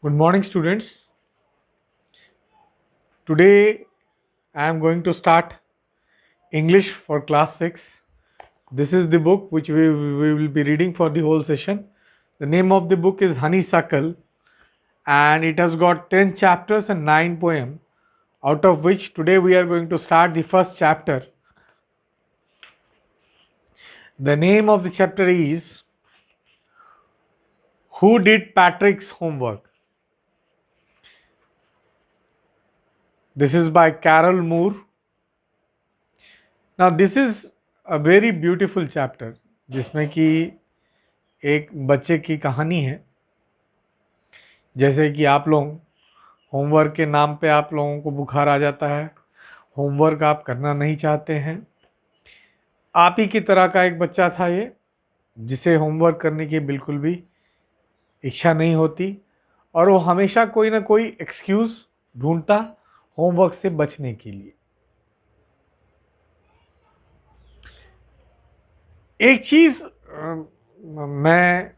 Good morning, students. Today I am going to start English for class 6. This is the book which we will be reading for the whole session. The name of the book is Honeysuckle and it has got 10 chapters and 9 poems, out of which today we are going to start the first chapter. The name of the chapter is Who Did Patrick's Homework? This is by Carol Moore. Now this is a very beautiful chapter जिसमें कि एक बच्चे की कहानी है। जैसे कि आप लोग होमवर्क के नाम पे आप लोगों को बुखार आ जाता है, होमवर्क आप करना नहीं चाहते हैं। आप ही की तरह का एक बच्चा था ये, जिसे होमवर्क करने की बिल्कुल भी इच्छा नहीं होती और वो हमेशा कोई ना कोई एक्सक्यूज़ ढूंढता होमवर्क से बचने के लिए। एक चीज़ मैं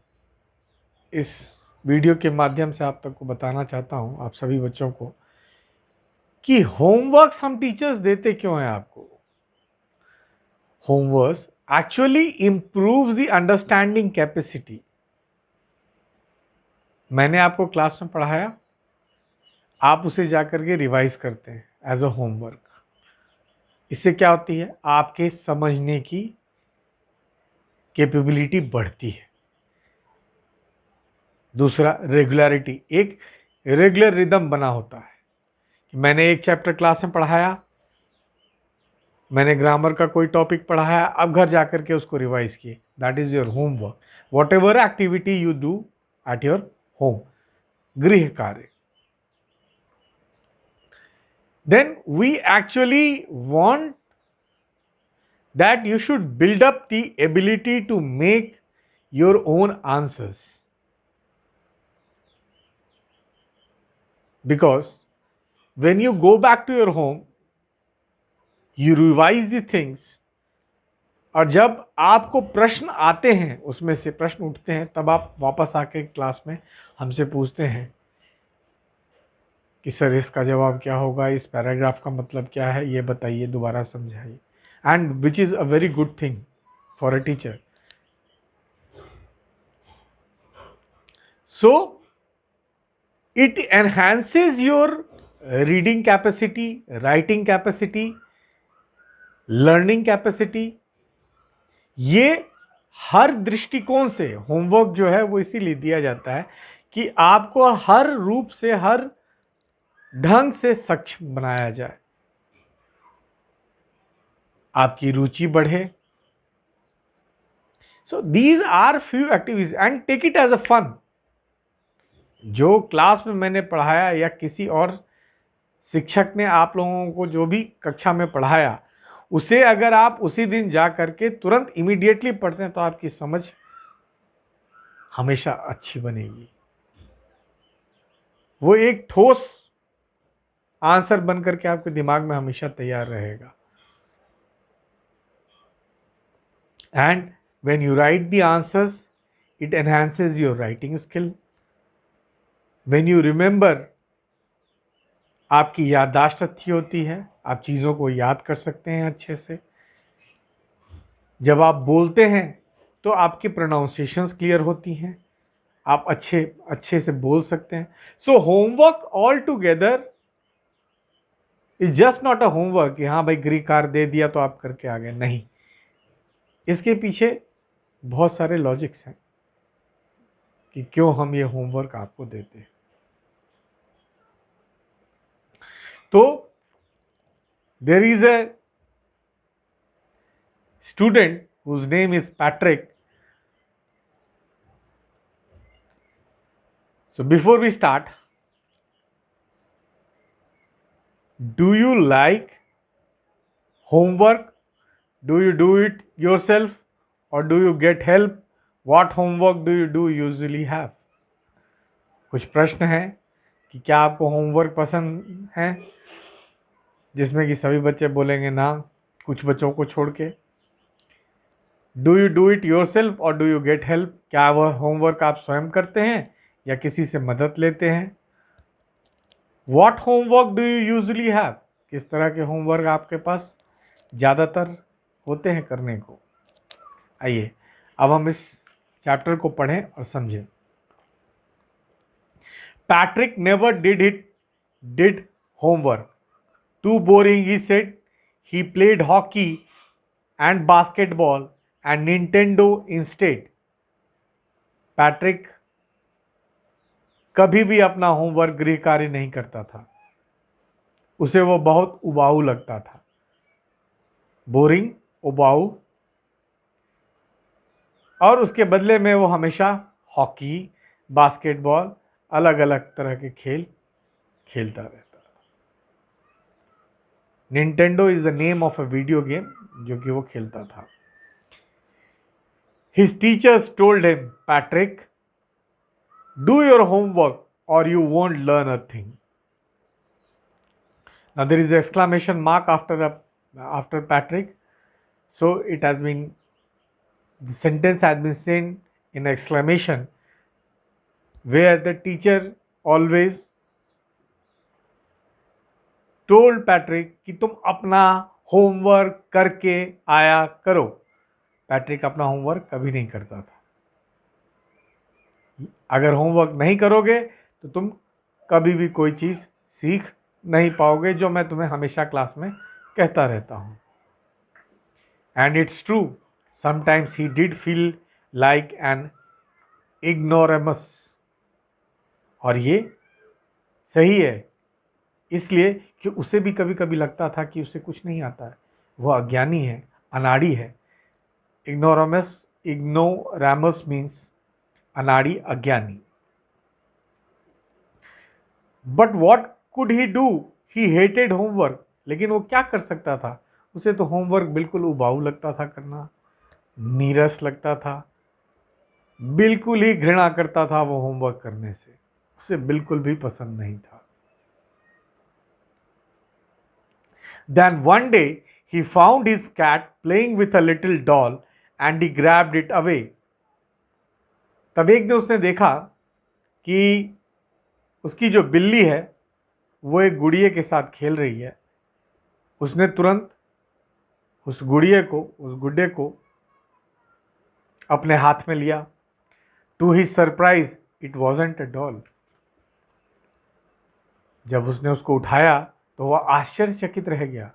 इस वीडियो के माध्यम से आप तक को बताना चाहता हूं, आप सभी बच्चों को, कि होमवर्क्स हम टीचर्स देते क्यों हैं आपको। Homeworks actually improves the understanding capacity. मैंने आपको क्लास में पढ़ाया, आप उसे जाकर के रिवाइज करते हैं एज अ होमवर्क। इससे क्या होती है, आपके समझने की कैपेबिलिटी बढ़ती है। दूसरा, रेगुलरिटी, एक रेगुलर रिदम बना होता है कि मैंने एक चैप्टर क्लास में पढ़ाया, मैंने ग्रामर का कोई टॉपिक पढ़ाया, अब घर जाकर के उसको रिवाइज किए। That is your homework, whatever activity you do at your home, गृह कार्य। Then we actually want that you should build up the ability to make your own answers, because when you go back to your home you revise the things, और जब आपको प्रश्न आते हैं, उसमें से प्रश्न उठते हैं, तब आप वापस आके क्लास में हमसे पूछते हैं कि सर इसका जवाब क्या होगा, इस पैराग्राफ का मतलब क्या है, ये बताइए, दोबारा समझाइए। and which is a very good thing for a teacher. So it enhances your reading capacity, writing capacity, learning capacity. ये हर दृष्टिकोण से होमवर्क जो है वो इसीलिए दिया जाता है कि आपको हर रूप से, हर ढंग से सक्षम बनाया जाए, आपकी रुचि बढ़े। So these are few activities and take it as a fun. जो क्लास में मैंने पढ़ाया या किसी और शिक्षक ने आप लोगों को जो भी कक्षा में पढ़ाया, उसे अगर आप उसी दिन जा करके तुरंत इमीडिएटली पढ़ते हैं तो आपकी समझ हमेशा अच्छी बनेगी। वो एक ठोस आंसर बन करके आपके दिमाग में हमेशा तैयार रहेगा। And when you write the answers, it enhances your writing skill. When you remember, आपकी याददाश्त अच्छी होती है, आप चीज़ों को याद कर सकते हैं अच्छे से। जब आप बोलते हैं तो आपकी प्रोनाउंसिएशंस क्लियर होती हैं, आप अच्छे से बोल सकते हैं। So homework all together is just not a homework कि हाँ भाई गृह कार्य दे दिया तो आप करके आ गए, नहीं। इसके पीछे बहुत सारे लॉजिक्स हैं कि क्यों हम ये होमवर्क आपको देते हैं। तो there is a student whose name is Patrick. So before we start, do you like homework? Do you do it yourself or do you get help? What homework do you do usually have? कुछ प्रश्न हैं कि क्या आपको homework पसंद है, जिसमें कि सभी बच्चे बोलेंगे ना, कुछ बच्चों को छोड़ के। Do you do it your self और डू यू गेट हेल्प? क्या वह होमवर्क आप स्वयं करते हैं या किसी से मदद लेते हैं? What homework do you usually have? किस तरह के होमवर्क आपके पास ज़्यादातर होते हैं करने को? आइए अब हम इस चैप्टर को पढ़ें और समझें। Patrick never did homework, too boring he said, he played hockey and basketball and Nintendo instead. Patrick कभी भी अपना होमवर्क गृह कार्य नहीं करता था, उसे वो बहुत उबाऊ लगता था। बोरिंग, उबाऊ, और उसके बदले में वो हमेशा हॉकी, बास्केटबॉल, अलग अलग तरह के खेल खेलता रहता था। Nintendo is the name of a video game जो कि वो खेलता था। His teachers told him, Patrick, do your homework or you won't learn a thing. Now there is an exclamation mark after Patrick, so it has been, the sentence has been sent in exclamation, where the teacher always told Patrick कि तुम अपना homework करके आया करो। Patrick अपना homework कभी नहीं करता था। अगर होमवर्क नहीं करोगे तो तुम कभी भी कोई चीज़ सीख नहीं पाओगे, जो मैं तुम्हें हमेशा क्लास में कहता रहता हूँ। And it's true, sometimes he did feel like an ignoramus. और ये सही है, इसलिए कि उसे भी कभी कभी लगता था कि उसे कुछ नहीं आता है, वह अज्ञानी है, अनाड़ी है। इग्नोरामस मीन्स अनाड़ी, अज्ञानी। But what could he do? He hated homework. लेकिन वो क्या कर सकता था? उसे तो होमवर्क बिल्कुल उबाऊ लगता था करना, नीरस लगता था, बिल्कुल ही घृणा करता था वो होमवर्क करने से, उसे बिल्कुल भी पसंद नहीं था। Then one day he found his cat playing with a little doll and he grabbed it away. तब एक दिन उसने देखा कि उसकी जो बिल्ली है वो एक गुड़िया के साथ खेल रही है। उसने तुरंत उस गुड्डे को अपने हाथ में लिया। To his surprise it wasn't a doll. जब उसने उसको उठाया तो वह आश्चर्यचकित रह गया,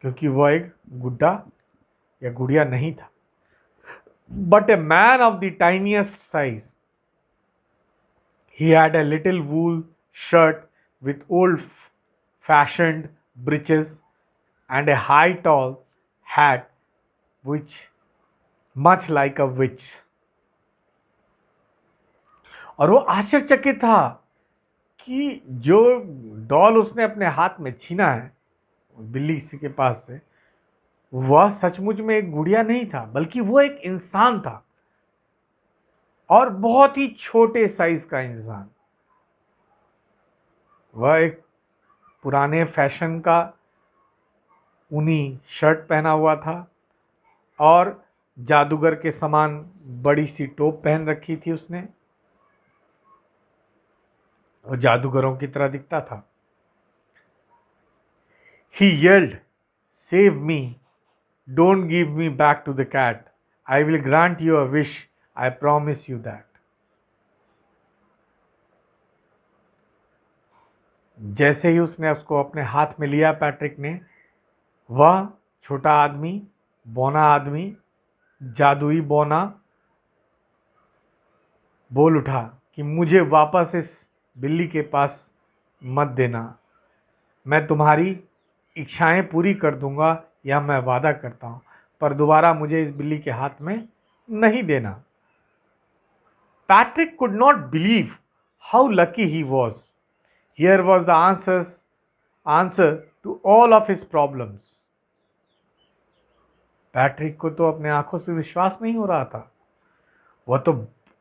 क्योंकि वह एक गुड्डा या गुड़िया नहीं था, but a man of the tiniest size. He had a little wool shirt with old-fashioned breeches and a high tall hat which much like a witch. और वो आश्चर्यचकित था कि जो डॉल उसने अपने हाथ में छीना है बिल्ली के पास से, वह सचमुच में एक गुड़िया नहीं था, बल्कि वह एक इंसान था, और बहुत ही छोटे साइज का इंसान। वह एक पुराने फैशन का ऊनी शर्ट पहना हुआ था और जादूगर के समान बड़ी सी टोप पहन रखी थी उसने, और जादूगरों की तरह दिखता था। He yelled, "Save me! Don't give me back to the cat. I will grant you a wish. I promise you that." जैसे ही उसने उसको अपने हाथ में लिया पैट्रिक ने, वह छोटा आदमी, बौना आदमी, जादुई बौना, बोल उठा कि मुझे वापस इस बिल्ली के पास मत देना। मैं तुम्हारी इच्छाएं पूरी कर दूंगा, यह मैं वादा करता हूं, पर दोबारा मुझे इस बिल्ली के हाथ में नहीं देना। Patrick could not believe how lucky he was. Here was the answer to all of his problems. Patrick को तो अपने आंखों से विश्वास नहीं हो रहा था। वह तो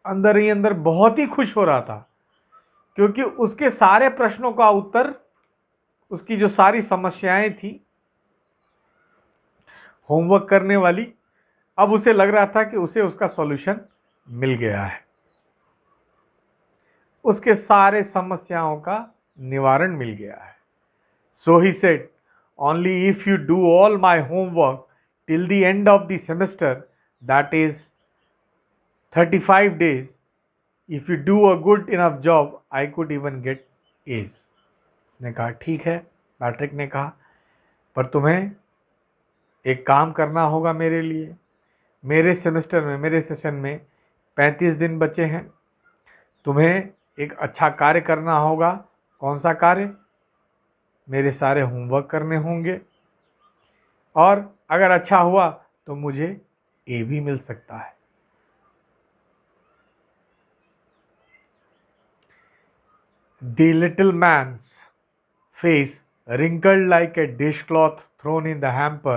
अंदर ही अंदर बहुत ही खुश हो रहा था, क्योंकि उसके सारे प्रश्नों का उत्तर, उसकी जो सारी समस्याएं थी होमवर्क करने वाली, अब उसे लग रहा था कि उसे उसका सॉल्यूशन मिल गया है। उसके सारे समस्याओं का निवारण मिल गया है। So he said, only if you do all my homework till the end of the semester, that is 35 days, if you do a good enough job I could even get A's. उसने कहा ठीक है, Patrick ने कहा, पर तुम्हें एक काम करना होगा मेरे लिए। मेरे सेमेस्टर में, मेरे सेशन में 35 दिन बचे हैं। तुम्हें एक अच्छा कार्य करना होगा। कौन सा कार्य? मेरे सारे होमवर्क करने होंगे, और अगर अच्छा हुआ तो मुझे ए भी मिल सकता है। The little man's face wrinkled like a dishcloth thrown in the hamper.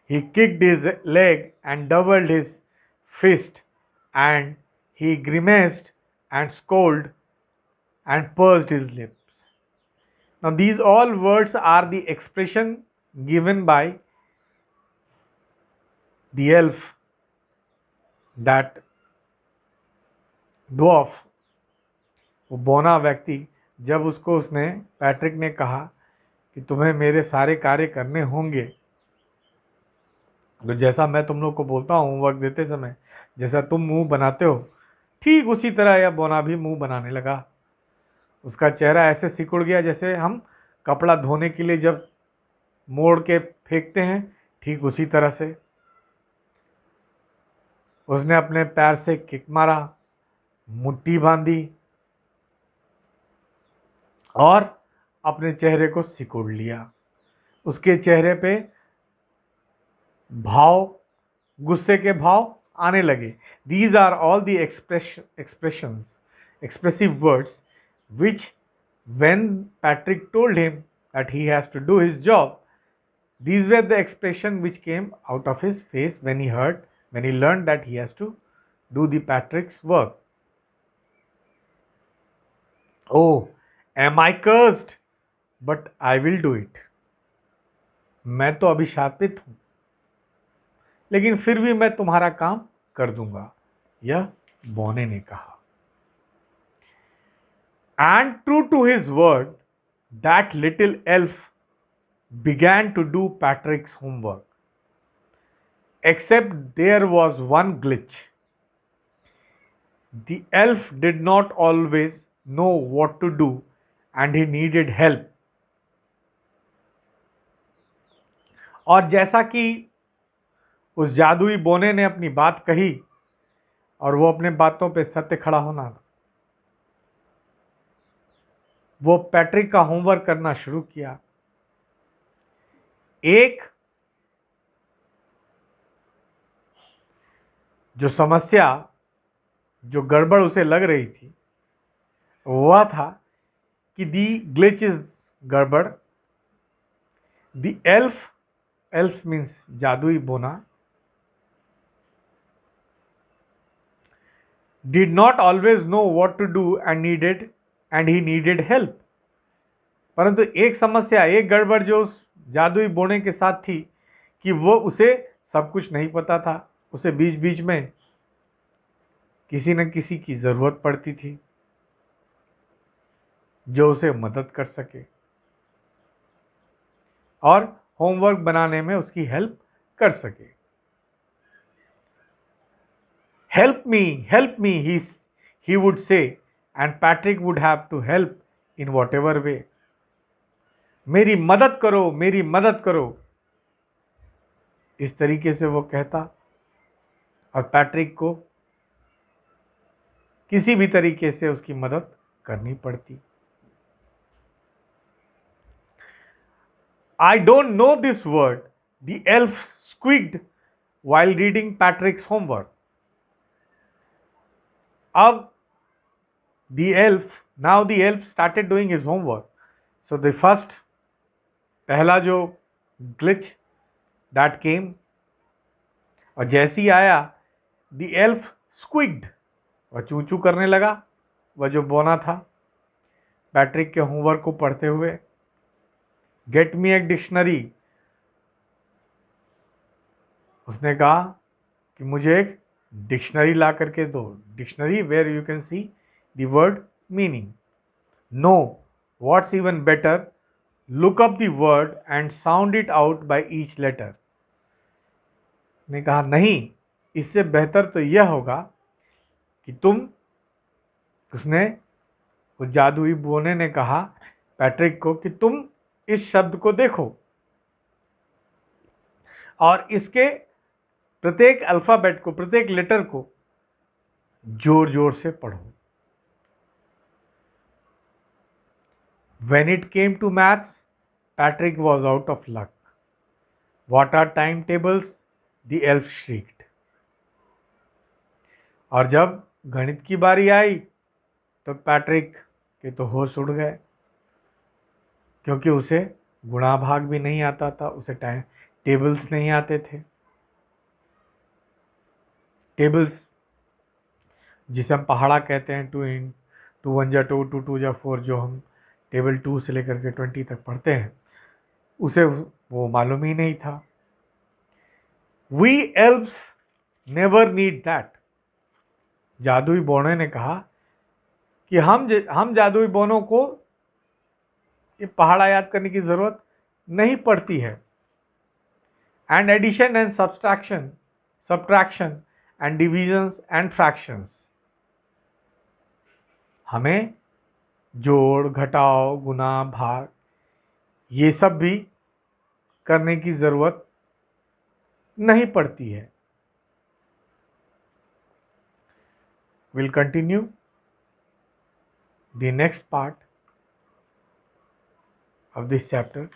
He kicked his leg and doubled his fist, and he grimaced and scowled and pursed his lips. Now, these all words are the expression given by the elf, that dwarf, वो बौना व्यक्ति, जब उसने Patrick ने कहा कि तुम्हें मेरे सारे कार्य करने होंगे, तो जैसा मैं तुम लोग को बोलता हूँ होमवर्क देते समय, जैसा तुम मुंह बनाते हो, ठीक उसी तरह यह बौना भी मुंह बनाने लगा। उसका चेहरा ऐसे सिकुड़ गया जैसे हम कपड़ा धोने के लिए जब मोड़ के फेंकते हैं, ठीक उसी तरह से। उसने अपने पैर से किक मारा, मुट्ठी बांधी और अपने चेहरे को सिकुड़ लिया। उसके चेहरे पे भाव, गुस्से के भाव आने लगे। These are all the expressive words which, when Patrick told him that he has to do his job, these were the expression which came out of his face when he learned that he has to do the Patrick's work. Oh, am I cursed? But I will do it. मैं तो अभिशापित हूं, लेकिन फिर भी मैं तुम्हारा काम कर दूंगा, यह बौने ने कहा। And true to his word, that little elf began to do Patrick's homework. Except there was one glitch. The elf did not always know what to do and he needed help. और जैसा कि उस जादुई बोने ने अपनी बात कही और वो अपने बातों पे सत्य खड़ा होना, वो पैट्रिक का होमवर्क करना शुरू किया। एक जो समस्या, जो गड़बड़ उसे लग रही थी, वह था कि दी ग्लिच इज गड़बड़। दी एल्फ मीन्स जादुई बोना, did not always know what to do and he needed help. परंतु एक समस्या, एक गड़बड़ जो उस जादुई बोने के साथ थी कि वो उसे सब कुछ नहीं पता था। उसे बीच बीच में किसी न किसी की ज़रूरत पड़ती थी जो उसे मदद कर सके और होमवर्क बनाने में उसकी हेल्प कर सके। Help me, he would say, and Patrick would have to help in whatever way. मेरी मदद करो, मेरी मदद करो, इस तरीके से वो कहता और पैट्रिक को किसी भी तरीके से उसकी मदद करनी पड़ती। I don't know this word, the elf squeaked while reading Patrick's homework. अब the elf started doing his homework. So the first, पहला जो glitch that came, और जैसे ही आया the elf squeaked, वह चू चू करने लगा, वह जो बोना था पैट्रिक के होमवर्क को पढ़ते हुए। गेट मी एक डिक्शनरी, उसने कहा कि मुझे एक डिक्शनरी ला करके दो। Dictionary where you can see the word meaning. No, what's even better, look up the word and sound it out by each letter. ने कहा नहीं, इससे बेहतर तो यह होगा कि उसने, उस जादुई बोने ने कहा पैट्रिक को कि तुम इस शब्द को देखो और इसके प्रत्येक अल्फाबेट को, प्रत्येक लेटर को जोर जोर से पढ़ो. When it came to maths, Patrick was out of luck. What are timetables? The elf shrieked. और जब गणित की बारी आई तो पैट्रिक के तो होश उड़ गए, क्योंकि उसे गुणा भाग भी नहीं आता था, उसे टेबल्स नहीं आते थे. टेबल्स जिसे हम पहाड़ा कहते हैं, 2 1 जा 2 2 2 जा 4, जो हम टेबल 2 से लेकर के 20 तक पढ़ते हैं, उसे वो मालूम ही नहीं था. We elves never need that. जादुई बोने ने कहा कि हम जादुई बोनों को ये पहाड़ा याद करने की जरूरत नहीं पड़ती है. And addition and subtraction and divisions and fractions, हमें जोड़, घटाव, गुना, भाग, ये सब भी करने की जरूरत नहीं पड़ती है. We'll continue the next part of this chapter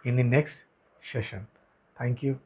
in the next session. Thank you.